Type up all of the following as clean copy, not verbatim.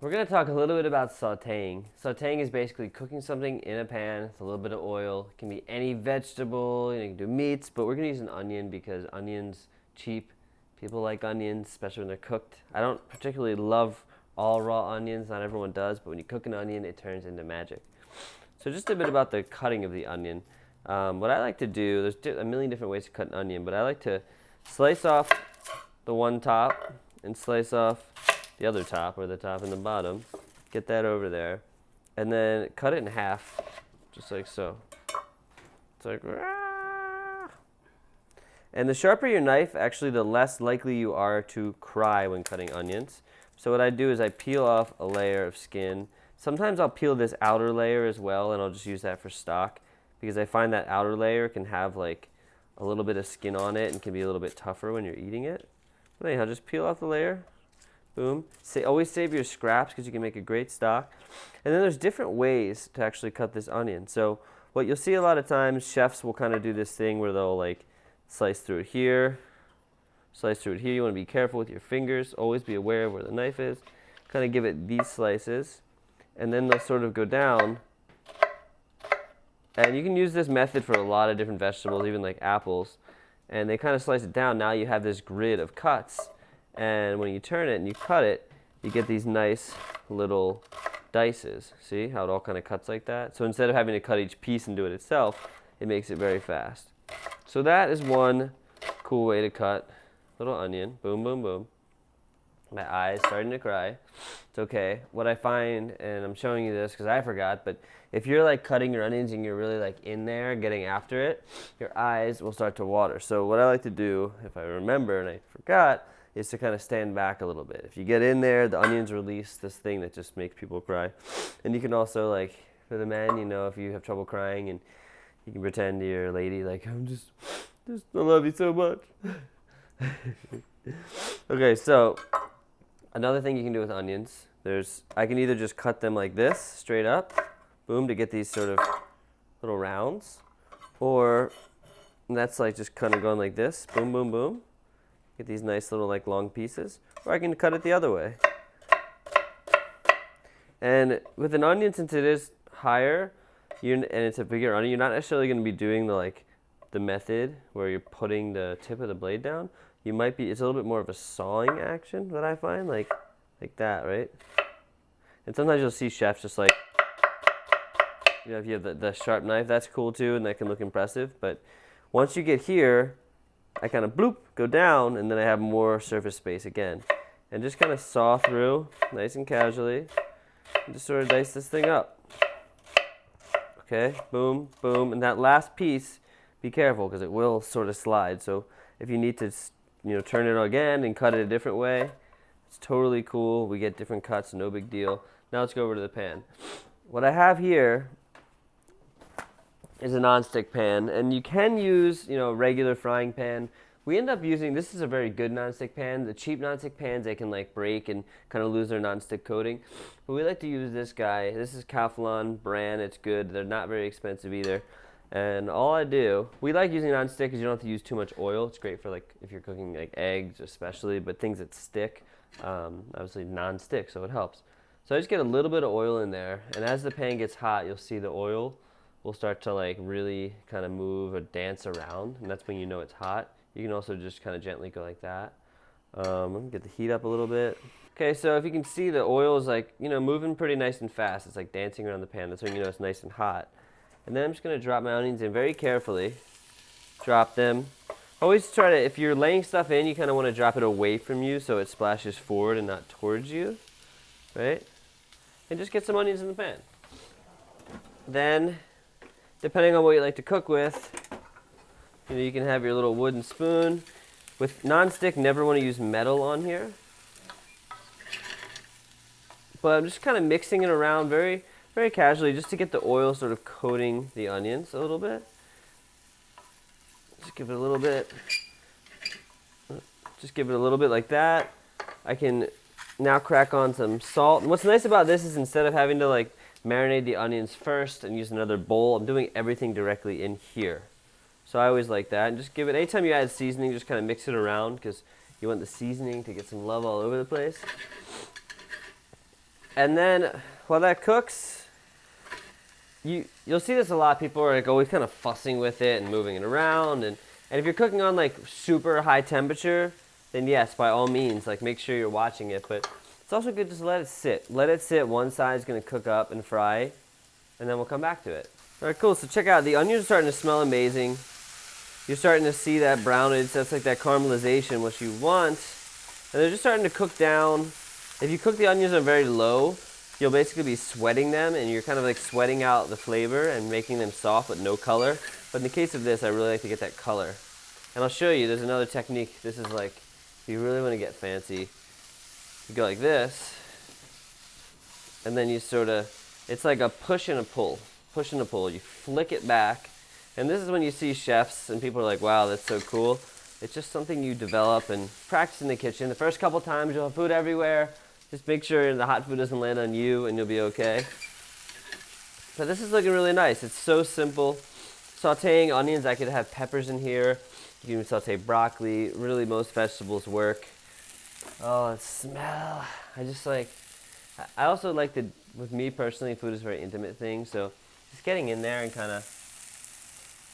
We're going to talk a little bit about sauteing. Sauteing is basically cooking something in a pan with a little bit of oil. It can be any vegetable, you can do meats, but we're going to use an onion because onion's cheap. People like onions, especially when they're cooked. I don't particularly love all raw onions, not everyone does, but when you cook an onion, it turns into magic. So just a bit about the cutting of the onion. What I like to do, there's a million different ways to cut an onion, but I like to slice off the one top and slice off the other top, or the top and the bottom. Get that over there. And then cut it in half, just like so. It's like, Rah! And the sharper your knife, actually the less likely you are to cry when cutting onions. So what I do is I peel off a layer of skin. Sometimes I'll peel this outer layer as well, and I'll just use that for stock, because I find that outer layer can have like a little bit of skin on it and can be a little bit tougher when you're eating it. But anyhow, just peel off the layer. Boom. Always save your scraps because you can make a great stock. And then there's different ways to actually cut this onion. So what you'll see a lot of times, chefs will kind of do this thing where they'll like slice through it here, slice through it here. You want to be careful with your fingers. Always be aware of where the knife is. Kind of give it these slices. And then they'll sort of go down. And you can use this method for a lot of different vegetables, even like apples. And they kind of slice it down. Now you have this grid of cuts. And when you turn it and you cut it, you get these nice little dices. See how it all kind of cuts like that? So instead of having to cut each piece and do it itself, it makes it very fast. So that is one cool way to cut little onion. Boom, boom, boom. My eye's starting to cry. It's okay. What I find, and I'm showing you this because I forgot, but if you're like cutting your onions and you're really like in there getting after it, your eyes will start to water. So what I like to do, if I remember and I forgot, is to kind of stand back a little bit. If you get in there, the onions release this thing that just makes people cry. And you can also, like, for the men, you know, if you have trouble crying, and you can pretend to your lady, like, I love you so much. Okay, so another thing you can do with onions, I can either just cut them like this, straight up, boom, to get these sort of little rounds, or that's like just kind of going like this, boom, boom, boom. Get these nice little like long pieces, or I can cut it the other way. And with an onion, since it is higher, and it's a bigger onion, you're not necessarily going to be doing the method where you're putting the tip of the blade down. It's a little bit more of a sawing action that I find, like that, right? And sometimes you'll see chefs just like, you know, if you have the sharp knife, that's cool too, and that can look impressive. But once you get here, I kind of bloop, go down, and then I have more surface space again. And just kind of saw through, nice and casually, and just sort of dice this thing up. Okay, boom, boom. And that last piece, be careful, because it will sort of slide. So if you need to, you know, turn it again and cut it a different way, it's totally cool. We get different cuts, no big deal. Now let's go over to the pan. What I have here is a non-stick pan, and you can use, you know, a regular frying pan. We end up using, this is a very good non-stick pan. The cheap non-stick pans, they can like break and kind of lose their non-stick coating. But we like to use this guy. This is Calphalon brand. It's good. They're not very expensive either. And all I do, we like using non-stick because you don't have to use too much oil. It's great for like if you're cooking like eggs especially, but things that stick, obviously non-stick, so it helps. So I just get a little bit of oil in there, and as the pan gets hot, you'll see the oil will start to like really kind of move or dance around, and that's when you know it's hot. You can also just kind of gently go like that. Let me get the heat up a little bit. Okay, so if you can see, the oil is like, you know, moving pretty nice and fast. It's like dancing around the pan. That's when you know it's nice and hot. And then I'm just going to drop my onions in very carefully. Drop them. Always try to, if you're laying stuff in, you kind of want to drop it away from you so it splashes forward and not towards you, right? And just get some onions in the pan. Then, depending on what you like to cook with, you know, you can have your little wooden spoon. With non-stick, never want to use metal on here. But I'm just kind of mixing it around very, very casually just to get the oil sort of coating the onions a little bit. Just give it a little bit. Just give it a little bit like that. I can now crack on some salt. And what's nice about this is instead of having to like marinate the onions first and use another bowl, I'm doing everything directly in here. So I always like that. And just give it, anytime you add seasoning, just kind of mix it around because you want the seasoning to get some love all over the place. And then while that cooks, you'll see this a lot. People are like always kind of fussing with it and moving it around. And if you're cooking on like super high temperature, then yes, by all means, like make sure you're watching it. But it's also good just to let it sit. Let it sit. One side's gonna cook up and fry, and then we'll come back to it. All right, cool. So check out, the onions are starting to smell amazing. You're starting to see that brownage. That's like that caramelization, what you want. And they're just starting to cook down. If you cook the onions on very low, you'll basically be sweating them, and you're kind of like sweating out the flavor and making them soft but no color. But in the case of this, I really like to get that color. And I'll show you, there's another technique. This is like, if you really want to get fancy, you go like this, and then you sort of, it's like a push and a pull. Push and a pull. You flick it back. And this is when you see chefs and people are like, wow, that's so cool. It's just something you develop and practice in the kitchen. The first couple times you'll have food everywhere. Just make sure the hot food doesn't land on you and you'll be okay. But this is looking really nice. It's so simple. Sauteing onions, I could have peppers in here. You can saute broccoli. Really, most vegetables work. Oh, the smell. I also like to, with me personally, food is a very intimate thing. So just getting in there and kind of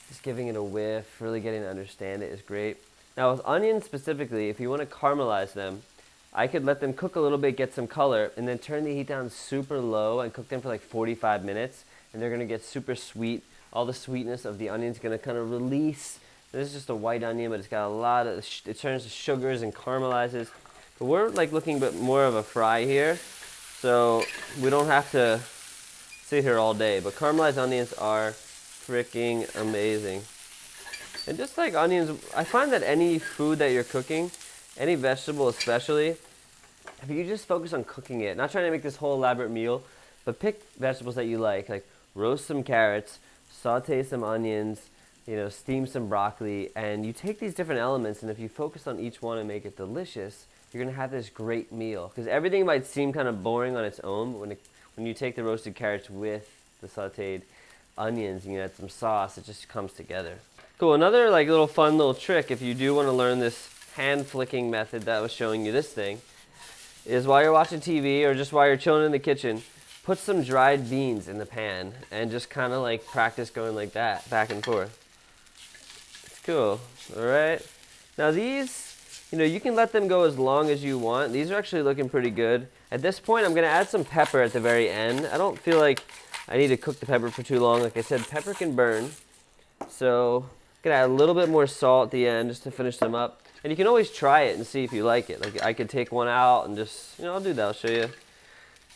just giving it a whiff, really getting to understand it is great. Now with onions specifically, if you want to caramelize them, I could let them cook a little bit, get some color, and then turn the heat down super low and cook them for like 45 minutes, and they're going to get super sweet. All the sweetness of the onion is going to kind of release. This is just a white onion, but it's got a lot of, it turns to sugars and caramelizes. But we're like looking at more of a fry here, so we don't have to sit here all day. But caramelized onions are freaking amazing. And just like onions, I find that any food that you're cooking, any vegetable especially, if you just focus on cooking it, not trying to make this whole elaborate meal, but pick vegetables that you like roast some carrots, saute some onions, steam some broccoli, and you take these different elements, and if you focus on each one and make it delicious, you're gonna have this great meal. Because everything might seem kind of boring on its own, but when you take the roasted carrots with the sauteed onions and you add some sauce, it just comes together. Cool, another like little fun little trick, if you do want to learn this hand flicking method that I was showing you this thing, is while you're watching TV or just while you're chilling in the kitchen, put some dried beans in the pan and just kind of like practice going like that, back and forth. It's cool, all right? Now these, you can let them go as long as you want. These are actually looking pretty good. At this point, I'm gonna add some pepper at the very end. I don't feel like I need to cook the pepper for too long. Like I said, pepper can burn. So I'm gonna add a little bit more salt at the end just to finish them up. And you can always try it and see if you like it. Like I could take one out and just, I'll do that, I'll show you.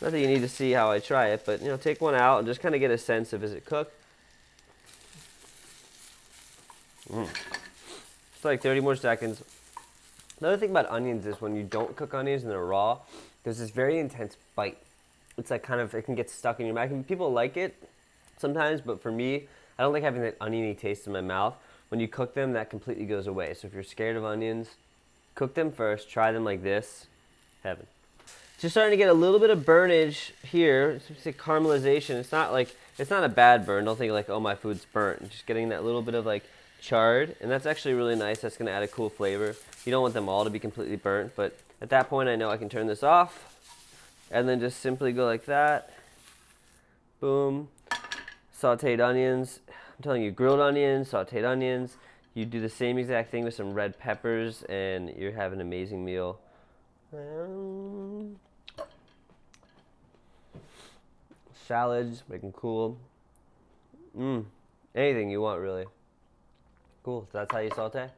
Not that you need to see how I try it, but take one out and just kind of get a sense of, is it cooked? Just like 30 more seconds. Another thing about onions is when you don't cook onions and they're raw, there's this very intense bite. It's like it can get stuck in your mouth. People like it sometimes, but for me, I don't like having that oniony taste in my mouth. When you cook them, that completely goes away. So if you're scared of onions, cook them first, try them like this, heaven. Just starting to get a little bit of burnage here. It's like caramelization. It's not a bad burn. Don't think like, oh, my food's burnt. Just getting that little bit of like charred, and that's actually really nice. That's gonna add a cool flavor. You don't want them all to be completely burnt, but at that point I know I can turn this off and then just simply go like that. Boom. Sauteed onions. I'm telling you, grilled onions, sauteed onions. You do the same exact thing with some red peppers and you have an amazing meal. Salads, make them cool. Anything you want, really. Cool, so that's how you saute?